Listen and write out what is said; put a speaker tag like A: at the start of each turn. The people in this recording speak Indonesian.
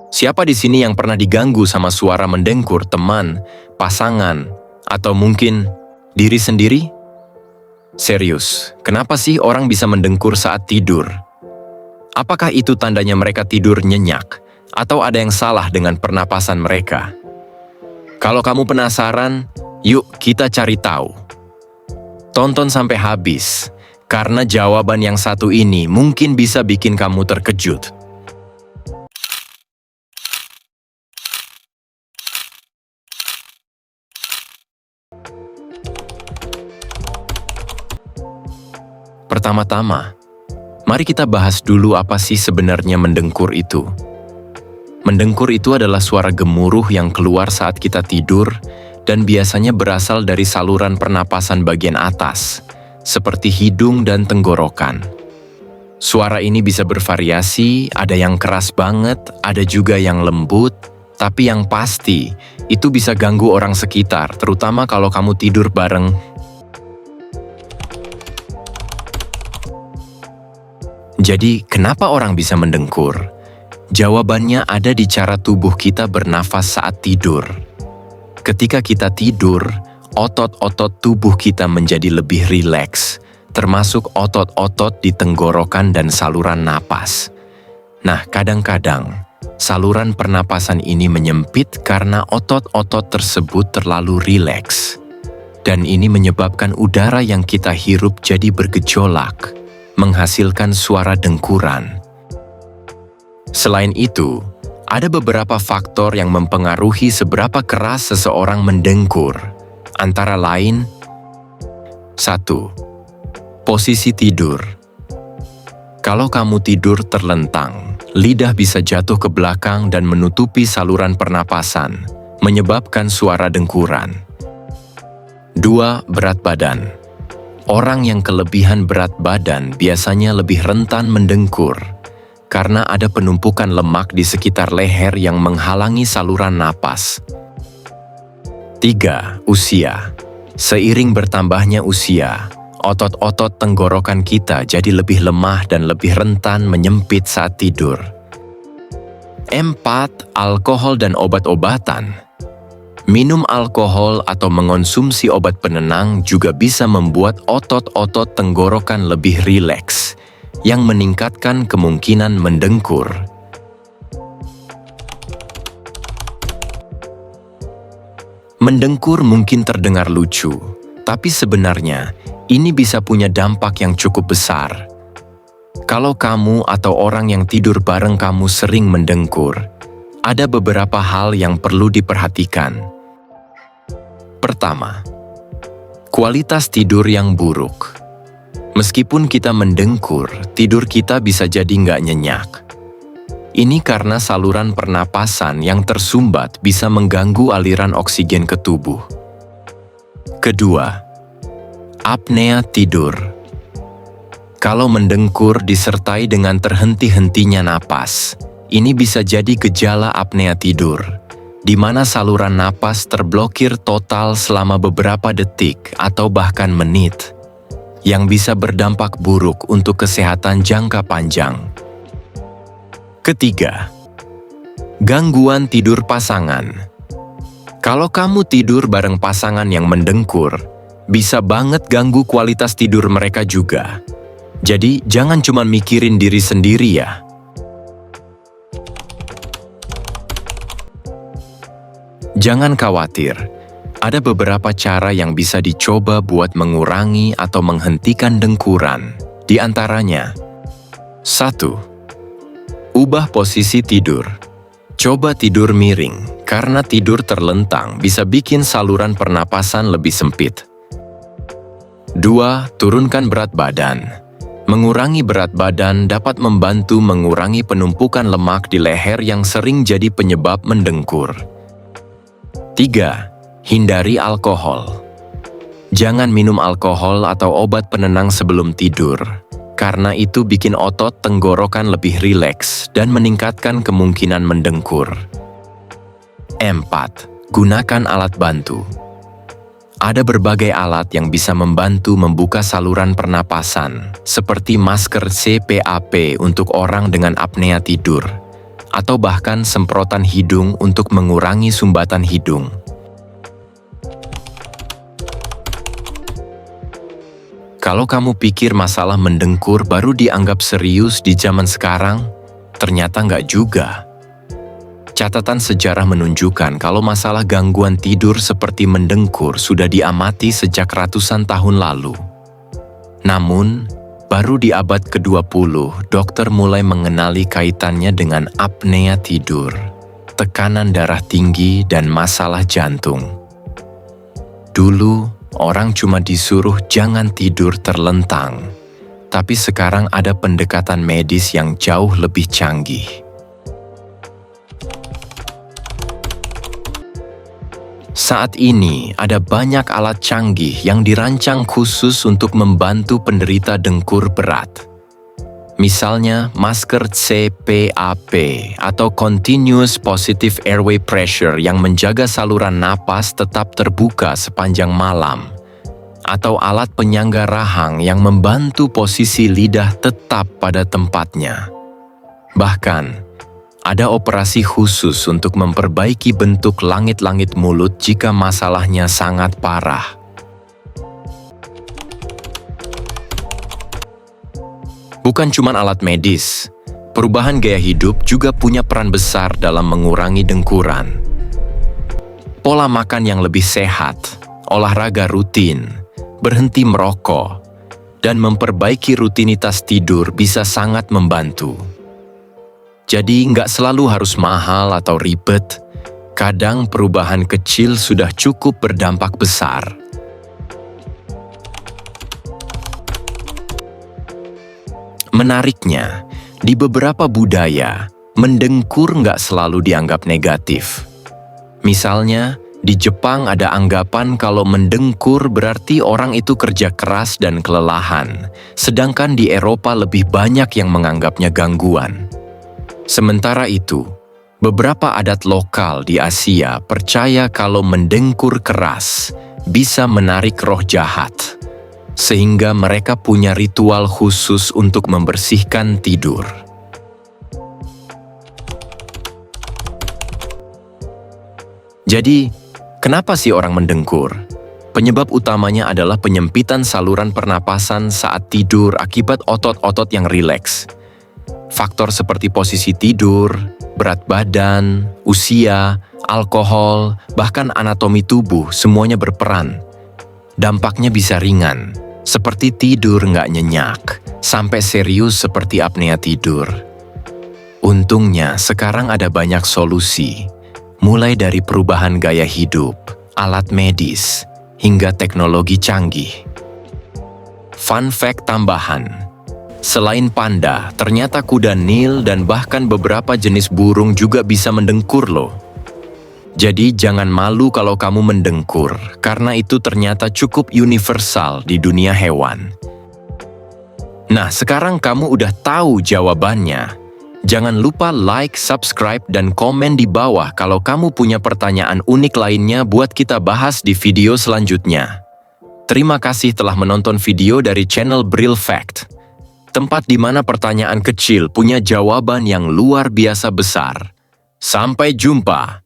A: Siapa di sini yang pernah diganggu sama suara mendengkur teman, pasangan, atau mungkin diri sendiri? Serius, kenapa sih orang bisa mendengkur saat tidur? Apakah itu tandanya mereka tidur nyenyak, atau ada yang salah dengan pernapasan mereka? Kalau kamu penasaran, yuk kita cari tahu. Tonton sampai habis, karena jawaban yang satu ini mungkin bisa bikin kamu terkejut. Pertama-tama, mari kita bahas dulu apa sih sebenarnya mendengkur itu. Mendengkur itu adalah suara gemuruh yang keluar saat kita tidur dan biasanya berasal dari saluran pernapasan bagian atas, seperti hidung dan tenggorokan. Suara ini bisa bervariasi, ada yang keras banget, ada juga yang lembut, tapi yang pasti, itu bisa ganggu orang sekitar, terutama kalau kamu tidur bareng. Jadi, kenapa orang bisa mendengkur? Jawabannya ada di cara tubuh kita bernafas saat tidur. Ketika kita tidur, otot-otot tubuh kita menjadi lebih rileks, termasuk otot-otot di tenggorokan dan saluran napas. Nah, kadang-kadang, saluran pernapasan ini menyempit karena otot-otot tersebut terlalu rileks. Dan ini menyebabkan udara yang kita hirup jadi bergejolak, menghasilkan suara dengkuran. Selain itu, ada beberapa faktor yang mempengaruhi seberapa keras seseorang mendengkur, antara lain 1. Posisi tidur. Kalau kamu tidur terlentang, lidah bisa jatuh ke belakang dan menutupi saluran pernapasan, menyebabkan suara dengkuran. 2. Berat badan. Orang yang kelebihan berat badan biasanya lebih rentan mendengkur, karena ada penumpukan lemak di sekitar leher yang menghalangi saluran napas. 3. Usia. Seiring bertambahnya usia, otot-otot tenggorokan kita jadi lebih lemah dan lebih rentan menyempit saat tidur. 4. Alkohol dan obat-obatan. Minum alkohol atau mengonsumsi obat penenang juga bisa membuat otot-otot tenggorokan lebih rileks, yang meningkatkan kemungkinan mendengkur. Mendengkur mungkin terdengar lucu, tapi sebenarnya ini bisa punya dampak yang cukup besar. Kalau kamu atau orang yang tidur bareng kamu sering mendengkur, ada beberapa hal yang perlu diperhatikan. Pertama, kualitas tidur yang buruk. Meskipun kita mendengkur, tidur kita bisa jadi nggak nyenyak. Ini karena saluran pernapasan yang tersumbat bisa mengganggu aliran oksigen ke tubuh. Kedua, apnea tidur. Kalau mendengkur disertai dengan terhenti-hentinya napas, ini bisa jadi gejala apnea tidur, di mana saluran napas terblokir total selama beberapa detik atau bahkan menit, yang bisa berdampak buruk untuk kesehatan jangka panjang. Ketiga, gangguan tidur pasangan. Kalau kamu tidur bareng pasangan yang mendengkur, bisa banget ganggu kualitas tidur mereka juga. Jadi, jangan cuma mikirin diri sendiri ya. Jangan khawatir, ada beberapa cara yang bisa dicoba buat mengurangi atau menghentikan dengkuran. Di antaranya, 1. Ubah posisi tidur. Coba tidur miring, karena tidur terlentang bisa bikin saluran pernapasan lebih sempit. 2. Turunkan berat badan. Mengurangi berat badan dapat membantu mengurangi penumpukan lemak di leher yang sering jadi penyebab mendengkur. 3. Hindari alkohol. Jangan minum alkohol atau obat penenang sebelum tidur, karena itu bikin otot tenggorokan lebih rileks dan meningkatkan kemungkinan mendengkur. 4. Gunakan alat bantu. Ada berbagai alat yang bisa membantu membuka saluran pernapasan, seperti masker CPAP untuk orang dengan apnea tidur, atau bahkan semprotan hidung untuk mengurangi sumbatan hidung. Kalau kamu pikir masalah mendengkur baru dianggap serius di zaman sekarang, ternyata nggak juga. Catatan sejarah menunjukkan kalau masalah gangguan tidur seperti mendengkur sudah diamati sejak ratusan tahun lalu. Namun, baru di abad ke-20, dokter mulai mengenali kaitannya dengan apnea tidur, tekanan darah tinggi, dan masalah jantung. Dulu, orang cuma disuruh jangan tidur terlentang, tapi sekarang ada pendekatan medis yang jauh lebih canggih. Saat ini, ada banyak alat canggih yang dirancang khusus untuk membantu penderita dengkur berat. Misalnya, masker CPAP atau Continuous Positive Airway Pressure yang menjaga saluran napas tetap terbuka sepanjang malam, atau alat penyangga rahang yang membantu posisi lidah tetap pada tempatnya. Bahkan, ada operasi khusus untuk memperbaiki bentuk langit-langit mulut jika masalahnya sangat parah. Bukan cuma alat medis, perubahan gaya hidup juga punya peran besar dalam mengurangi dengkuran. Pola makan yang lebih sehat, olahraga rutin, berhenti merokok, dan memperbaiki rutinitas tidur bisa sangat membantu. Jadi nggak selalu harus mahal atau ribet, kadang perubahan kecil sudah cukup berdampak besar. Menariknya, di beberapa budaya, mendengkur nggak selalu dianggap negatif. Misalnya, di Jepang ada anggapan kalau mendengkur berarti orang itu kerja keras dan kelelahan, sedangkan di Eropa lebih banyak yang menganggapnya gangguan. Sementara itu, beberapa adat lokal di Asia percaya kalau mendengkur keras bisa menarik roh jahat, sehingga mereka punya ritual khusus untuk membersihkan tidur. Jadi, kenapa sih orang mendengkur? Penyebab utamanya adalah penyempitan saluran pernapasan saat tidur akibat otot-otot yang rileks. Faktor seperti posisi tidur, berat badan, usia, alkohol, bahkan anatomi tubuh semuanya berperan. Dampaknya bisa ringan, seperti tidur nggak nyenyak, sampai serius seperti apnea tidur. Untungnya sekarang ada banyak solusi, mulai dari perubahan gaya hidup, alat medis, hingga teknologi canggih. Fun fact tambahan, selain panda, ternyata kuda Nil dan bahkan beberapa jenis burung juga bisa mendengkur loh. Jadi jangan malu kalau kamu mendengkur, karena itu ternyata cukup universal di dunia hewan. Nah, sekarang kamu udah tahu jawabannya. Jangan lupa like, subscribe, dan komen di bawah kalau kamu punya pertanyaan unik lainnya buat kita bahas di video selanjutnya. Terima kasih telah menonton video dari channel Bril Fact, tempat di mana pertanyaan kecil punya jawaban yang luar biasa besar. Sampai jumpa!